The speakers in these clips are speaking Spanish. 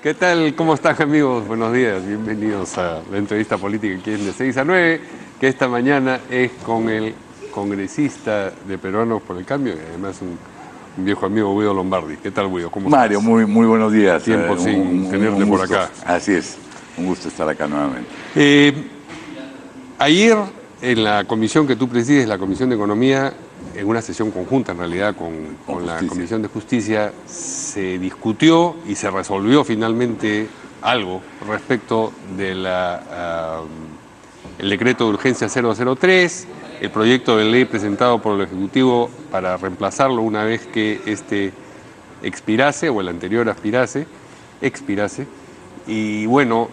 ¿Qué tal? ¿Cómo están, amigos? Buenos días. Bienvenidos a la entrevista política aquí en de 6 a 9, que esta mañana es con el congresista de Peruanos por el Cambio y además un viejo amigo, Guido Lombardi. ¿Qué tal, Guido? ¿Cómo estás? Mario, muy buenos días. Tiempo sin tenerte por acá. Así es, un gusto estar acá nuevamente. Ayer, en la comisión que tú presides, la Comisión de Economía, en una sesión conjunta en realidad con la Comisión de Justicia, se discutió y se resolvió finalmente algo respecto de el decreto de urgencia 003, el proyecto de ley presentado por el Ejecutivo para reemplazarlo una vez que este expirase o el anterior expirase, y bueno,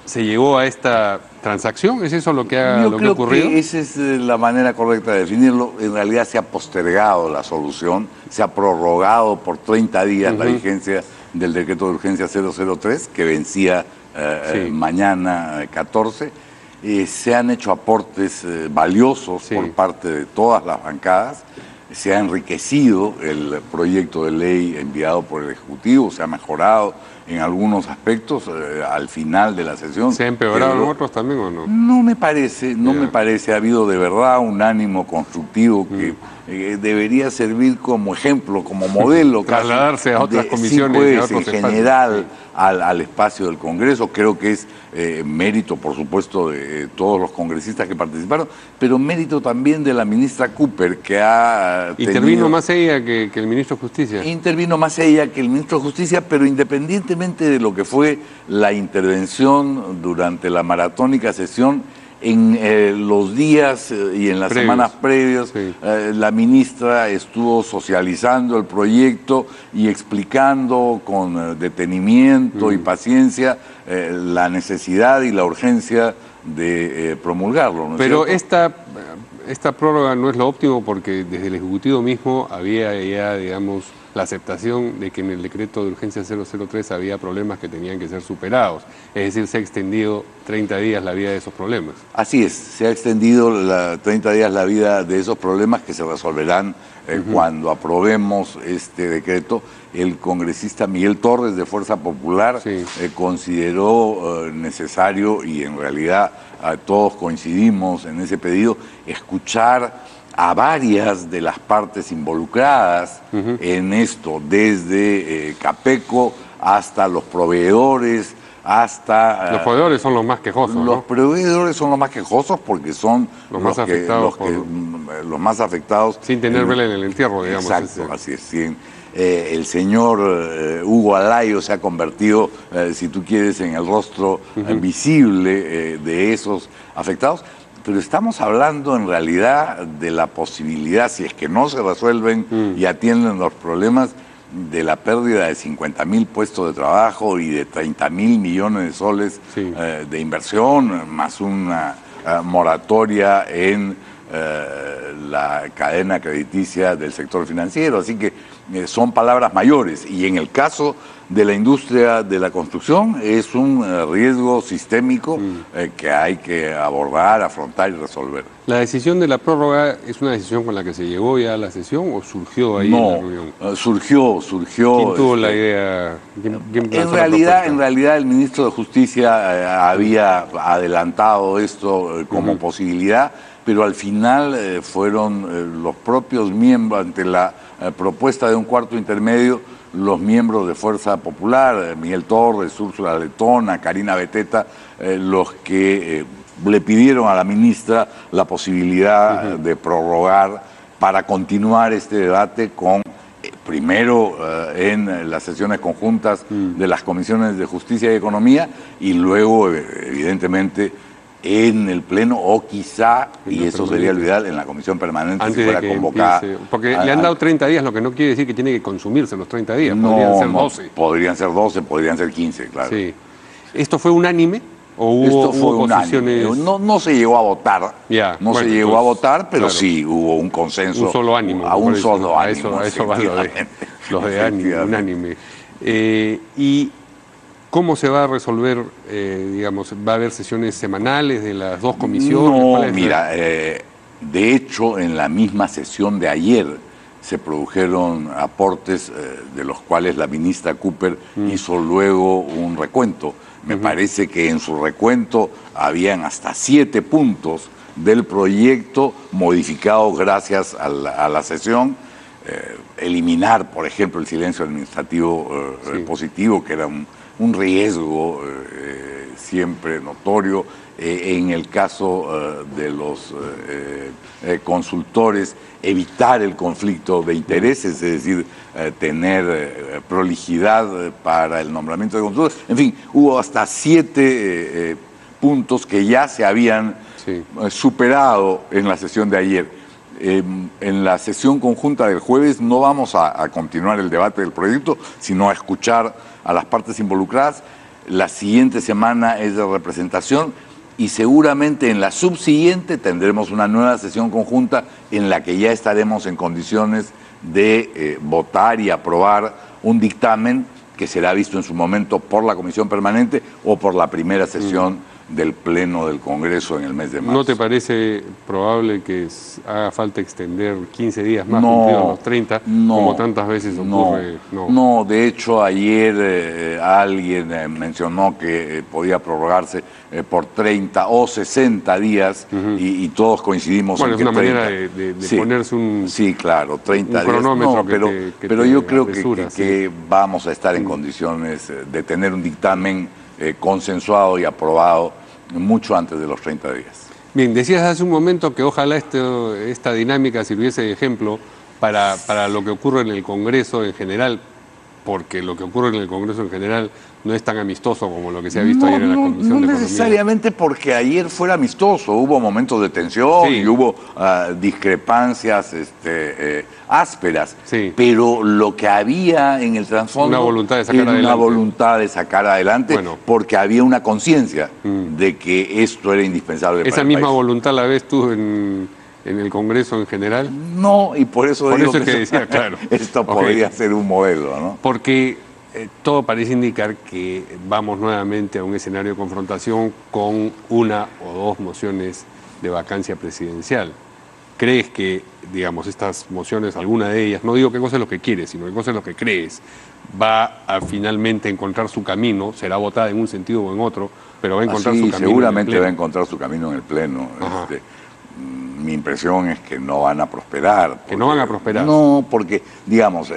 se llegó a esta transacción. ¿Es eso lo que ha ocurrido? Yo creo que esa es la manera correcta de definirlo. En realidad se ha postergado la solución, se ha prorrogado por 30 días la vigencia del decreto de urgencia 003, que vencía mañana 14. Se han hecho aportes valiosos por parte de todas las bancadas. Se ha enriquecido el proyecto de ley enviado por el Ejecutivo, se ha mejorado en algunos aspectos al final de la sesión. ¿Se ha empeorado en otros también o no? No me parece, me parece. Ha habido de verdad un ánimo constructivo que debería servir como ejemplo, como modelo. Trasladarse a otras comisiones. Sí, a otros en general al espacio del Congreso. Creo que es mérito, por supuesto, de todos los congresistas que participaron, pero mérito también de la ministra Cooper, que ha ¿Intervino más ella que el ministro de Justicia? Intervino más ella que el ministro de Justicia, pero independientemente de lo que fue la intervención durante la maratónica sesión, en los días y en las semanas previas, la ministra estuvo socializando el proyecto y explicando con detenimiento y paciencia la necesidad y la urgencia de promulgarlo, ¿no es Pero cierto? esta prórroga no es lo óptimo, porque desde el Ejecutivo mismo había ya, digamos, la aceptación de que en el decreto de urgencia 003 había problemas que tenían que ser superados. Es decir, se ha extendido 30 días la vida de esos problemas. Así es, se ha extendido 30 días la vida de esos problemas que se resolverán cuando aprobemos este decreto. El congresista Miguel Torres, de Fuerza Popular, consideró necesario, y en realidad todos coincidimos en ese pedido, escuchar a varias de las partes involucradas en esto, desde Capeco hasta los proveedores, hasta... Los proveedores son los más quejosos, ¿no? Los proveedores son los más quejosos porque son los más afectados. Los más afectados. Sin tener vela en el entierro, digamos. Exacto, así es. Sí. El señor Hugo Alayo se ha convertido, si tú quieres, en el rostro visible de esos afectados. Pero estamos hablando en realidad de la posibilidad, si es que no se resuelven y atienden los problemas, de la pérdida de 50.000 puestos de trabajo y de 30.000 millones de soles de inversión, más una moratoria en la cadena crediticia del sector financiero. Así que son palabras mayores, y en el caso de la industria de la construcción es un riesgo sistémico que hay que abordar, afrontar y resolver. ¿La decisión de la prórroga es una decisión con la que se llegó ya a la sesión o surgió ahí en la reunión? Surgió. ¿Quién tuvo la idea? ¿Quién en realidad el ministro de Justicia había adelantado esto como posibilidad, pero al final fueron los propios miembros, ante la propuesta de un cuarto intermedio, los miembros de Fuerza Popular, Miguel Torres, Úrsula Letona, Karina Beteta, los que le pidieron a la ministra la posibilidad de prorrogar para continuar este debate con, primero en las sesiones conjuntas de las comisiones de Justicia y Economía, y luego, evidentemente, en el Pleno, o quizá, y eso sería lo ideal, en la comisión permanente, antes si fuera convocada. Porque le han dado 30 días, lo que no quiere decir que tiene que consumirse los 30 días. Podrían ser 12. Podrían ser 12, podrían ser 15, claro. Sí. ¿Esto fue unánime o hubo posiciones? No se llegó a votar. Se llegó a votar, pero sí hubo un consenso. Un solo ánimo. A un solo ánimo. A eso van los de ánimo, unánime. Y ¿cómo se va a resolver, digamos, va a haber sesiones semanales de las dos comisiones? No, mira, de hecho, en la misma sesión de ayer se produjeron aportes de los cuales la ministra Cooper hizo luego un recuento. Me parece que en su recuento habían hasta 7 puntos del proyecto modificados gracias a la sesión. Eliminar, por ejemplo, el silencio administrativo positivo, que era un riesgo siempre notorio. En el caso de los consultores, evitar el conflicto de intereses, es decir, tener prolijidad para el nombramiento de consultores. En fin, hubo hasta 7 puntos que ya se habían superado en la sesión de ayer. En la sesión conjunta del jueves no vamos a continuar el debate del proyecto, sino a escuchar a las partes involucradas. La siguiente semana es de representación y seguramente en la subsiguiente tendremos una nueva sesión conjunta en la que ya estaremos en condiciones de votar y aprobar un dictamen que será visto en su momento por la Comisión Permanente o por la primera sesión del Pleno del Congreso en el mes de marzo. ¿No te parece probable que haga falta extender 15 días más cumplidos los 30, como tantas veces ocurre? No, de hecho ayer alguien mencionó que podía prorrogarse por 30 o 60 días y todos coincidimos en que 30. Bueno, es una manera de ponerse un... Sí, claro, 30 un cronómetro días. Pero yo creo que vamos a estar en condiciones de tener un dictamen consensuado y aprobado mucho antes de los 30 días. Bien, decías hace un momento que ojalá esta dinámica sirviese de ejemplo para lo que ocurre en el Congreso en general, porque lo que ocurre en el Congreso en general no es tan amistoso como lo que se ha visto ayer en la Comisión de Economía. No necesariamente porque ayer fuera amistoso, hubo momentos de tensión y hubo discrepancias ásperas, pero lo que había en el trasfondo una voluntad de sacar era adelante. Una voluntad de sacar adelante, porque había una conciencia de que esto era indispensable para el país. ¿Esa misma voluntad la ves tú en el Congreso en general? No, y por eso digo es que decía, claro. Esto podría ser un modelo, ¿no? Porque todo parece indicar que vamos nuevamente a un escenario de confrontación con una o dos mociones de vacancia presidencial. ¿Crees que, digamos, estas mociones, alguna de ellas, no digo qué cosa es lo que quieres, sino qué cosa es lo que crees, va a finalmente encontrar su camino, será votada en un sentido o en otro, pero va a encontrar su camino? Seguramente va a encontrar su camino en el Pleno. Mi impresión es que no van a prosperar. ¿Que no van a prosperar? No, porque, digamos,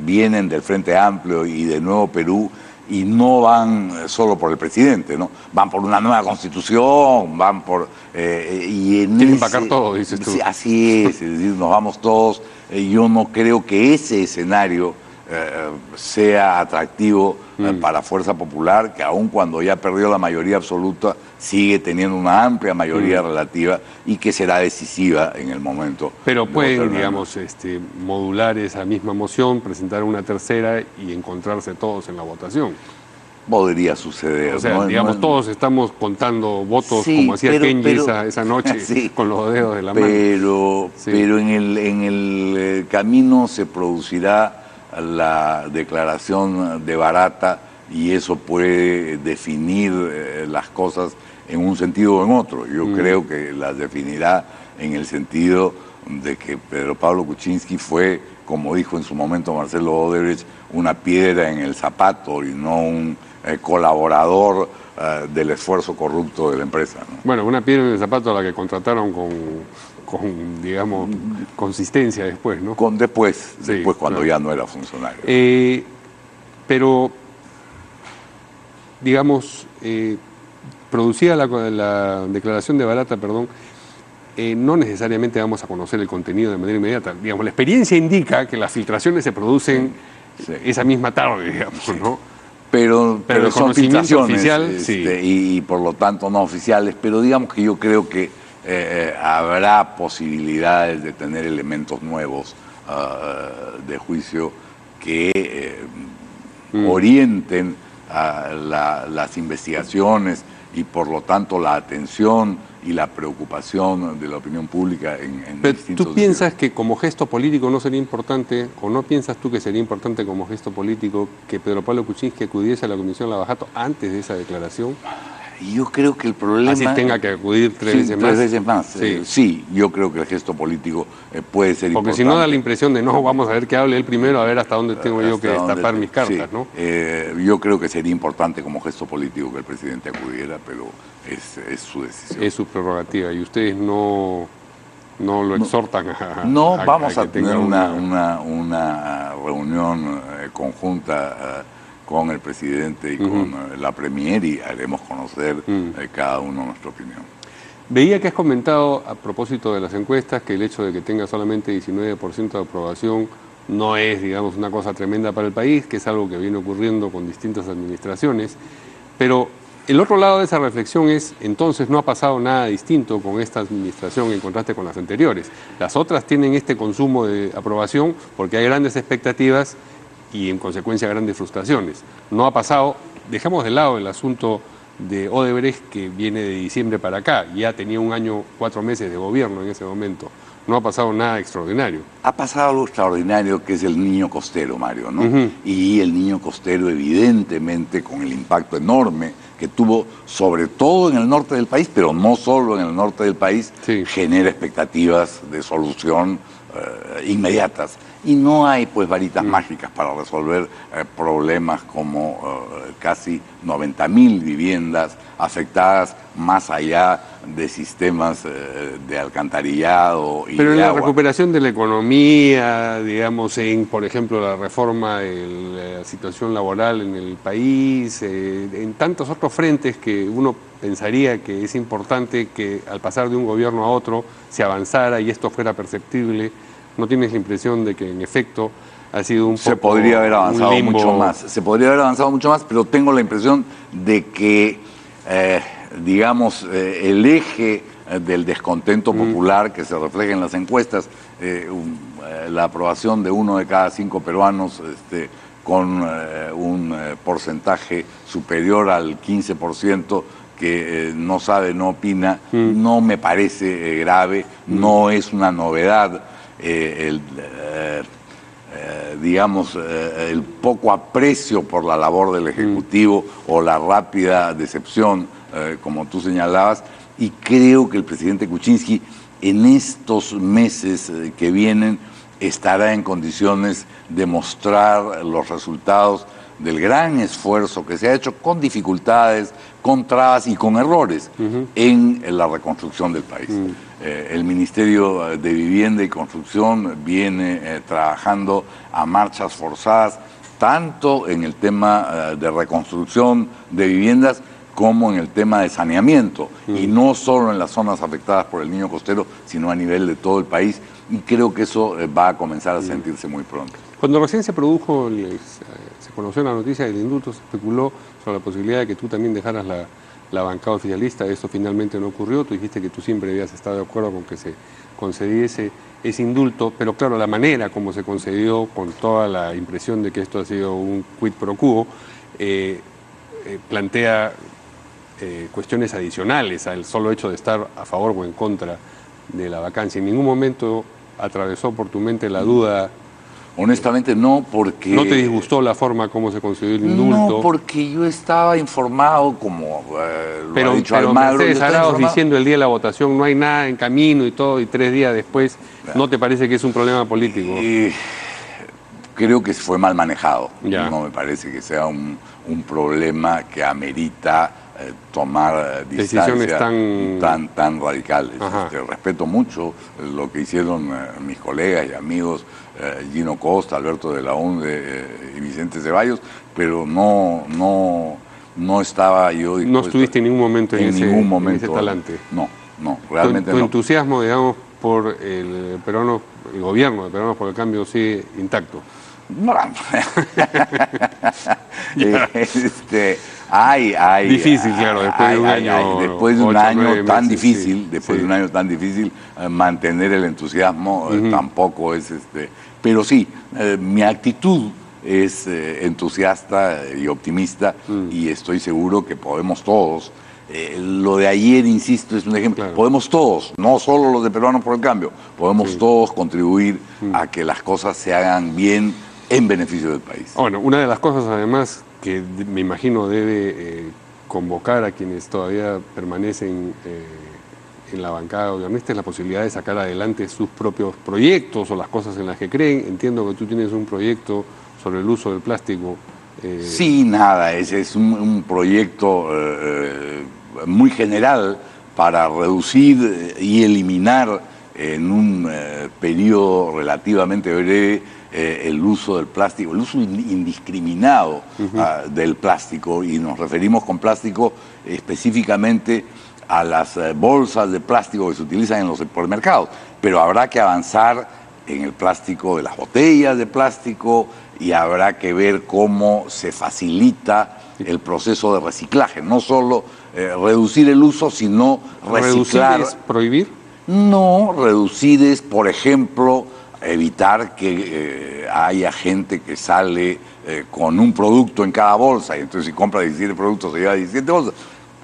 vienen del Frente Amplio y de Nuevo Perú y no van solo por el presidente, ¿no? Van por una nueva constitución, van por... Quieren empacar todo, dices tú. Sí, así es decir, nos vamos todos. Yo no creo que ese escenario sea atractivo para Fuerza Popular, que aun cuando ya perdió la mayoría absoluta, sigue teniendo una amplia mayoría relativa y que será decisiva en el momento. Pero pueden, digamos, modular esa misma moción, presentar una tercera y encontrarse todos en la votación. Podría suceder. O sea, digamos, todos estamos contando votos, como hacía Kenji esa noche, con los dedos de la mano. Pero en el camino se producirá la declaración de Barata y eso puede definir las cosas en un sentido o en otro. Yo creo que las definirá en el sentido de que Pedro Pablo Kuczynski fue, como dijo en su momento Marcelo Odebrecht, una piedra en el zapato y no un colaborador del esfuerzo corrupto de la empresa, ¿no? Bueno, una piedra en el zapato a la que contrataron con digamos, consistencia después, ¿no? Después cuando ya no era funcionario. Pero, digamos, producida la declaración de Barata, no necesariamente vamos a conocer el contenido de manera inmediata. Digamos, la experiencia indica que las filtraciones se producen esa misma tarde, digamos, ¿no? Pero son filtraciones oficial, y por lo tanto no oficiales, pero digamos que yo creo que habrá posibilidades de tener elementos nuevos de juicio que orienten las investigaciones y por lo tanto la atención y la preocupación de la opinión pública en Pero distintos... ¿Tú piensas que como gesto político no sería importante, o no piensas tú que sería importante como gesto político que Pedro Pablo Kuczynski acudiese a la Comisión Lavajato antes de esa declaración? Yo creo que el problema... Así tenga que acudir tres veces más. Tres veces más. Sí. Sí, yo creo que el gesto político puede ser Porque importante. si no da la impresión de, no, vamos a ver que hable él primero, a ver hasta dónde tengo yo que Hasta destapar dónde mis cartas, sí. ¿no? Yo creo que sería importante como gesto político que el presidente acudiera, pero es su decisión. Es su prerrogativa y ustedes no lo exhortan No, vamos que a tener tenga una reunión conjunta con el presidente y con la Premier y haremos conocer cada uno nuestra opinión. Veía que has comentado a propósito de las encuestas que el hecho de que tenga solamente 19% de aprobación no es, digamos, una cosa tremenda para el país, que es algo que viene ocurriendo con distintas administraciones, pero el otro lado de esa reflexión es, entonces no ha pasado nada distinto con esta administración en contraste con las anteriores. Las otras tienen este consumo de aprobación porque hay grandes expectativas y en consecuencia grandes frustraciones. No ha pasado, dejamos de lado el asunto de Odebrecht que viene de diciembre para acá, ya tenía 1 año, 4 meses de gobierno en ese momento. No ha pasado nada extraordinario. Ha pasado algo extraordinario que es el niño costero, Mario, ¿no? Y el niño costero, evidentemente, con el impacto enorme que tuvo, sobre todo en el norte del país, pero no solo en el norte del país, genera expectativas de solución inmediatas. Y no hay, pues, varitas mágicas para resolver problemas como casi 90.000 viviendas afectadas más allá de sistemas de alcantarillado y pero en de la agua. recuperación de la economía, digamos, en, por ejemplo, la reforma de la situación laboral en el país, en tantos otros frentes que uno pensaría que es importante que al pasar de un gobierno a otro se avanzara y esto fuera perceptible, ¿no tienes la impresión de que en efecto ha sido un poco Se podría haber avanzado un limbo? mucho más, se podría haber avanzado mucho más, pero tengo la impresión de que, digamos, el eje del descontento popular que se refleja en las encuestas, la aprobación de 1 de cada 5 peruanos con un porcentaje superior al 15%, que no sabe, no opina, no me parece grave, no es una novedad. Digamos, el poco aprecio por la labor del Ejecutivo o la rápida decepción, como tú señalabas, y creo que el presidente Kuczynski en estos meses que vienen estará en condiciones de mostrar los resultados del gran esfuerzo que se ha hecho con dificultades, con trabas y con errores en la reconstrucción del país. El Ministerio de Vivienda y Construcción viene trabajando a marchas forzadas, tanto en el tema de reconstrucción de viviendas como en el tema de saneamiento, y no solo en las zonas afectadas por el niño costero, sino a nivel de todo el país, y creo que eso va a comenzar a sentirse muy pronto. Cuando recién se produjo, se conoció la noticia del indulto, se especuló sobre la posibilidad de que tú también dejaras la bancada oficialista. Eso finalmente no ocurrió. Tú dijiste que tú siempre habías estado de acuerdo con que se concediese ese indulto, pero claro, la manera como se concedió, con toda la impresión de que esto ha sido un quid pro quo, plantea cuestiones adicionales al solo hecho de estar a favor o en contra de la vacancia. En ningún momento atravesó por tu mente la duda. Honestamente no, porque... ¿No te disgustó la forma como se concedió el indulto? No, porque yo estaba informado, como lo ha dicho pero Almagro. Mercedes Arauz diciendo el día de la votación no hay nada en camino y todo, y 3 días después, ¿no te parece que es un problema político? Creo que fue mal manejado. Ya. No me parece que sea un problema que amerita tomar decisiones distancias tan radicales. Respeto mucho lo que hicieron mis colegas y amigos Gino Costa, Alberto de la Hunde y Vicente Ceballos, pero no estaba yo dispuesto. No estuviste en ningún momento en ese talante. No, realmente no. Tu entusiasmo, digamos, por el gobierno de Peruanos por el Cambio sigue intacto. No. Difícil, claro, después de un año. Después de un año tan difícil, después de un año tan difícil, mantener el entusiasmo tampoco es pero sí, mi actitud es entusiasta y optimista, y estoy seguro que podemos todos. Lo de ayer, insisto, es un ejemplo. Claro. Podemos todos, no solo los de Peruanos por el Cambio, podemos todos contribuir a que las cosas se hagan bien en beneficio del país. Bueno, una de las cosas además que me imagino debe convocar a quienes todavía permanecen en la bancada gobernista es la posibilidad de sacar adelante sus propios proyectos o las cosas en las que creen. Entiendo que tú tienes un proyecto sobre el uso del plástico. Sí, nada, ese es un proyecto muy general para reducir y eliminar en un periodo relativamente breve el uso del plástico, el uso indiscriminado del plástico, y nos referimos con plástico específicamente a las bolsas de plástico que se utilizan en los supermercados, pero habrá que avanzar en el plástico de las botellas de plástico y habrá que ver cómo se facilita el proceso de reciclaje, no solo reducir el uso, sino reciclar. ¿Reducir es prohibir? No, reducir es, por ejemplo, evitar que haya gente que sale con un producto en cada bolsa, y entonces si compra 17 productos se lleva 17 bolsas,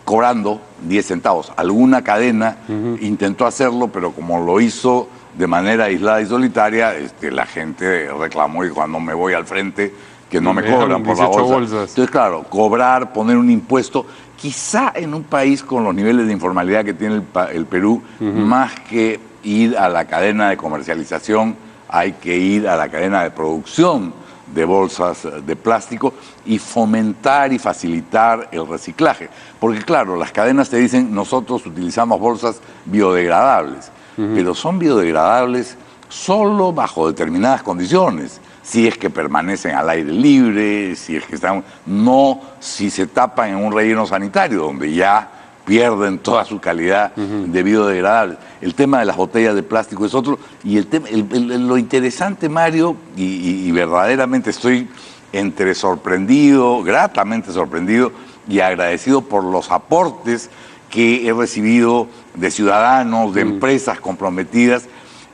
cobrando 10 centavos. Alguna cadena intentó hacerlo, pero como lo hizo de manera aislada y solitaria, la gente reclamó y dijo, no me voy al frente, que no me cobran por la bolsa. Bolsas. Entonces, claro, cobrar, poner un impuesto, quizá en un país con los niveles de informalidad que tiene el Perú, más que ir a la cadena de comercialización, hay que ir a la cadena de producción de bolsas de plástico y fomentar y facilitar el reciclaje. Porque claro, las cadenas te dicen, nosotros utilizamos bolsas biodegradables, pero son biodegradables solo bajo determinadas condiciones. Si es que permanecen al aire libre, si es que están, no si se tapan en un relleno sanitario, donde ya pierden toda su calidad de biodegradables. El tema de las botellas de plástico es otro, y lo interesante, Mario, y verdaderamente estoy entre sorprendido, gratamente sorprendido y agradecido por los aportes que he recibido de ciudadanos, de empresas comprometidas,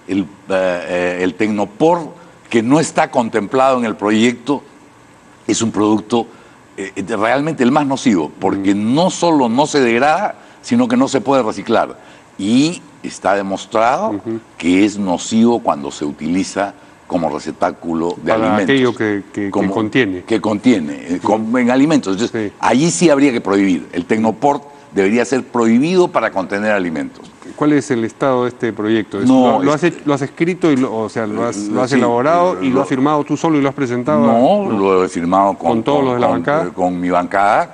el Tecnopor, que no está contemplado en el proyecto, es un producto realmente el más nocivo, porque no solo no se degrada, sino que no se puede reciclar. Y está demostrado que es nocivo cuando se utiliza como receptáculo de alimentos. Aquello que contiene. Que contiene, en alimentos. Entonces, allí sí habría que prohibir. El Tecnoport debería ser prohibido para contener alimentos. ¿Cuál es el estado de este proyecto? No, ¿Lo has escrito, lo has elaborado y lo has firmado tú solo y lo has presentado? No, lo he firmado con todos los de la bancada. Con mi bancada,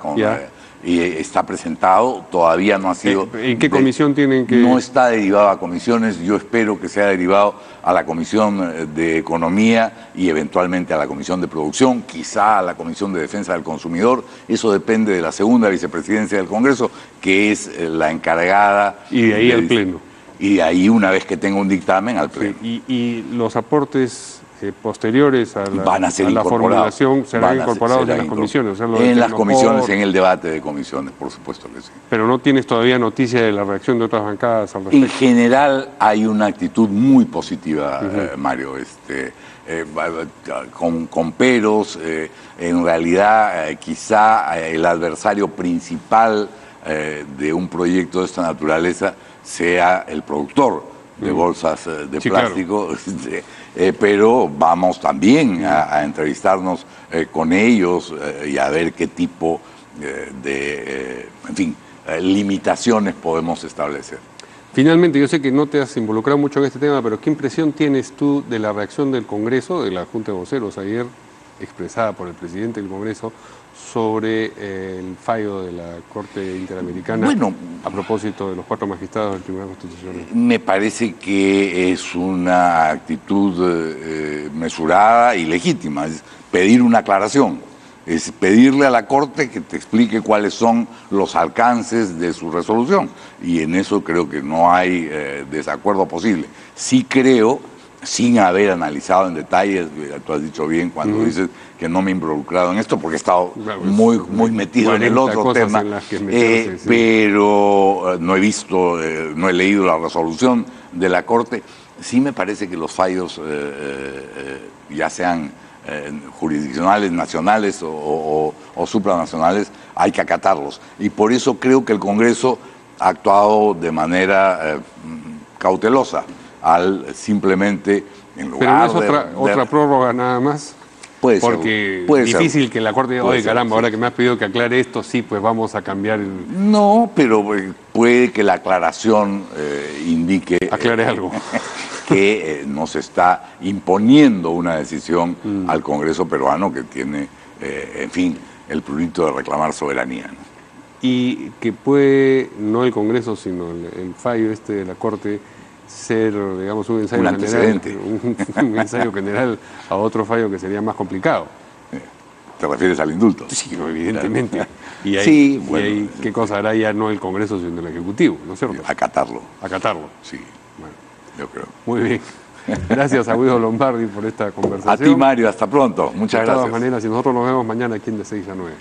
y está presentado, todavía no ha sido... ¿En qué comisión tienen que...? No está derivado a comisiones, yo espero que sea derivado a la Comisión de Economía y eventualmente a la Comisión de Producción, quizá a la Comisión de Defensa del Consumidor. Eso depende de la segunda vicepresidencia del Congreso, que es la encargada... Y de ahí al Pleno. Y de ahí, una vez que tenga un dictamen, al Pleno. Sí, y los aportes posteriores a la formulación serán incorporados en las comisiones. O sea, en las comisiones, en el debate de comisiones, por supuesto que sí. Pero no tienes todavía noticia de la reacción de otras bancadas al respecto. En general hay una actitud muy positiva, Mario, con peros. En realidad, quizá el adversario principal de un proyecto de esta naturaleza sea el productor de bolsas de plástico, claro. Pero vamos también a entrevistarnos con ellos y a ver qué tipo de limitaciones podemos establecer. Finalmente, yo sé que no te has involucrado mucho en este tema, pero ¿qué impresión tienes tú de la reacción del Congreso, de la Junta de Voceros ayer, expresada por el presidente del Congreso, sobre el fallo de la Corte Interamericana a propósito de los 4 magistrados del Tribunal Constitucional? Me parece que es una actitud mesurada y legítima, es pedir una aclaración, es pedirle a la Corte que te explique cuáles son los alcances de su resolución, y en eso creo que no hay desacuerdo posible. Sí creo, sin haber analizado en detalles, tú has dicho bien cuando dices que no me he involucrado en esto, porque he estado muy metido en el otro tema, pero no he visto, no he leído la resolución de la Corte. Sí me parece que los fallos, ya sean jurisdiccionales, nacionales o supranacionales, hay que acatarlos. Y por eso creo que el Congreso ha actuado de manera cautelosa, al simplemente, en lugar ¿Pero no es otra prórroga nada más? Puede ser, Porque puede difícil ser. que la Corte diga, Puede oye, ser, caramba, sí. ahora que me has pedido que aclare esto, sí, pues vamos a cambiar el... No, pero puede que la aclaración indique Aclare algo. que nos está imponiendo una decisión al Congreso peruano que tiene, en fin, el prurito de reclamar soberanía, ¿no? Y que puede, no el Congreso, sino el fallo de la Corte, ser, digamos, un ensayo Un general, antecedente. un ensayo general a otro fallo que sería más complicado. ¿Te refieres al indulto? Sí, no, evidentemente. Y ahí, Sí, y bueno, ahí, ¿qué cosa hará ya no el Congreso, sino el Ejecutivo, ¿no es cierto? acatarlo, Acatarlo. sí, Bueno, yo creo. muy bien. Gracias a Guido Lombardi por esta A conversación. ti, Mario, hasta pronto. Muchas De todas gracias. maneras, y nosotros nos vemos mañana aquí en de 6 a 9.